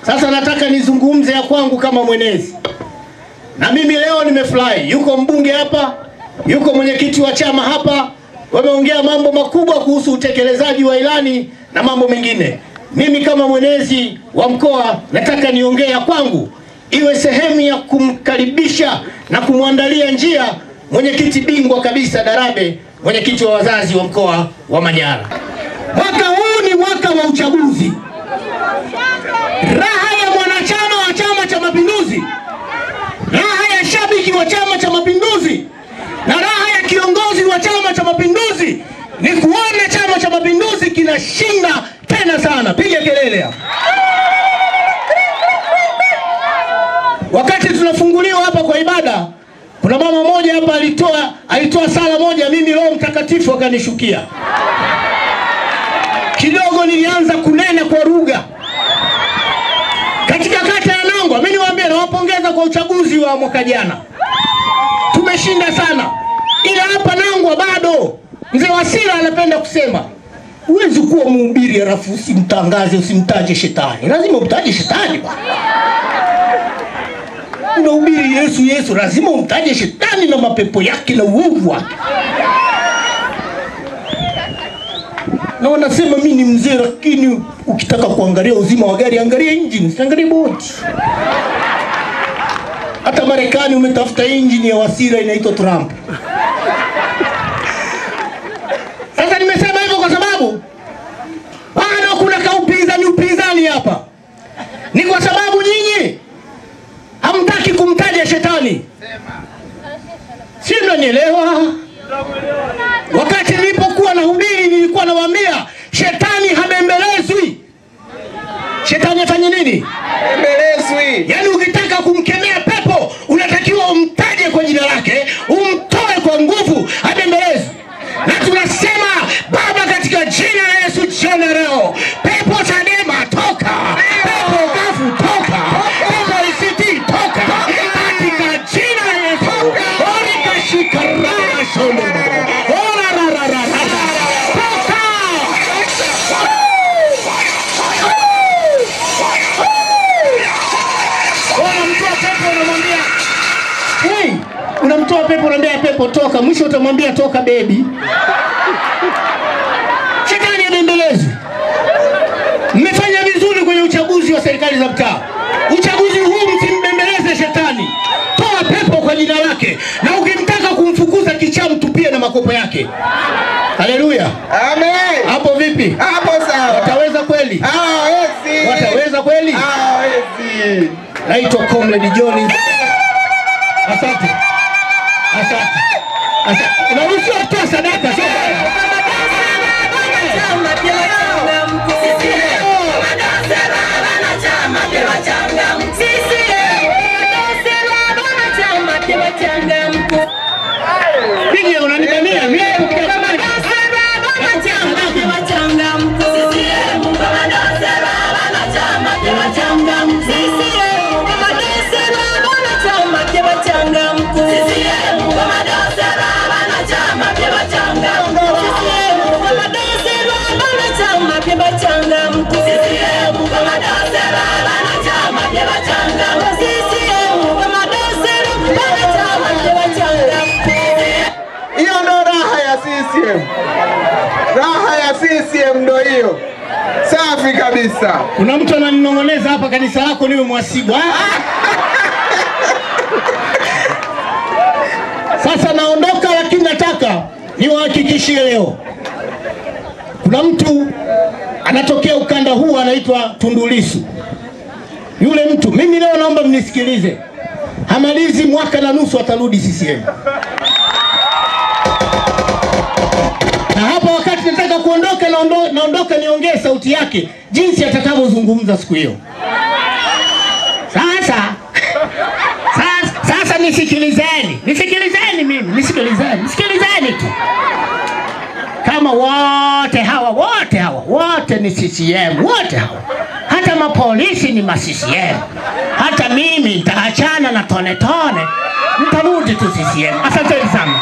Sasa nataka nizungumze ya kwangu kama mwenezi. Na mimi leo nimefurahi. Yuko mbunge hapa, yuko mwenyekiti wa chama hapa, wameongea mambo makubwa kuhusu utekelezaji wa ilani na mambo mengine. Mimi kama mwenezi wa mkoa nataka niongee ya kwangu iwe sehemu ya kumkaribisha na kumwandalia njia mwenyekiti bingwa kabisa Darabe, mwenyekiti wa wazazi wa mkoa wa Manyara. Mwaka huu ni mwaka wa uchaguzi. Raha ya mwanachama wa Chama cha Mapinduzi, raha ya shabiki wa Chama cha Mapinduzi na raha ya kiongozi wa Chama cha Mapinduzi ni kuona Chama cha Mapinduzi kinashinda tena sana. Piga kelele hapa. Wakati tunafunguliwa hapa kwa ibada, kuna mama moja hapa alitoa sala moja, mimi Roho Mtakatifu akanishukia. Kidogo nilianza kunena kwa lugha. Katika kata ya Nangwa, mimi niwaambia nawapongeza kwa uchaguzi wa mwaka jana. Tumeshinda sana. Ila hapa Nangwa bado mzee Wasira anapenda kusema, huwezi kuwa mhubiri halafu usimtangaze, usimtaje shetani. Lazima umtaje shetani bwana. Unahubiri Yesu Yesu, lazima umtaje shetani na mapepo yake na uovu wake. Na wanasema mimi ni mzee, lakini ukitaka kuangalia uzima wa gari angalia engine, usiangalie boti. Hata Marekani umetafuta engine ya Wasira inaitwa Trump. Sasa nimesema hivyo kwa sababu bado kuna upinzani hapa. Ni kwa sababu nyinyi hamtaki kumtaja shetani. Sio, unanielewa? Wakati nilipokuwa nahubiri nilikuwa nawaambia shetani habembelezwi. Shetani afanye nini? Habembelezwi. Yaani ukitaka kumkemea pepo unatakiwa umtaje kwa jina lake, umtoe kwa nguvu, habembelezwi. Na tunasema Baba, katika jina la Yesu jioni leo, pepo Chadema toka, pepo Kafu toka, pepo ICT toka, katika jina la Yesu. Orika shikarara shondo. Unamtoa pepo, unaambia pepo toka, mwisho utamwambia toka baby. Shetani anaendeleza. Mmefanya vizuri kwenye uchaguzi wa serikali za mtaa. Uchaguzi huu msimbembeleze shetani. Toa pepo kwa jina lake. Na ukimtaka kumfukuza kichaa mtupie na makopo yake. Haleluya. Amen. Hapo vipi? Hapo sawa. Wataweza kweli? Hawezi. Wataweza kweli? Hawezi. Naitwa Comrade John. Asante. Asante. Asante. Unaruhusiwa kutoa sadaka sio? Pige unanibania mimi kupiga kama raha ya CCM ndo hiyo. Safi kabisa. Kuna mtu ananinong'oneza hapa, kanisa lako niwe mwasibu. Sasa naondoka, lakini nataka niwahakikishie leo. Kuna mtu anatokea ukanda huu anaitwa Tundu Lissu. Yule mtu, mimi leo naomba mnisikilize. Hamalizi mwaka na nusu atarudi CCM. Na hapa wakati nataka kuondoka naondoka niongee sauti yake jinsi atakavyozungumza siku hiyo. Sasa nisikilizeni. Nisikilizeni mimi, nisikilizeni tu. Kama wote ni CCM, wote hawa. Hata mapolisi ni ma-CCM. Hata mimi nitaachana na tone, nitarudi tu CCM. Asante sana.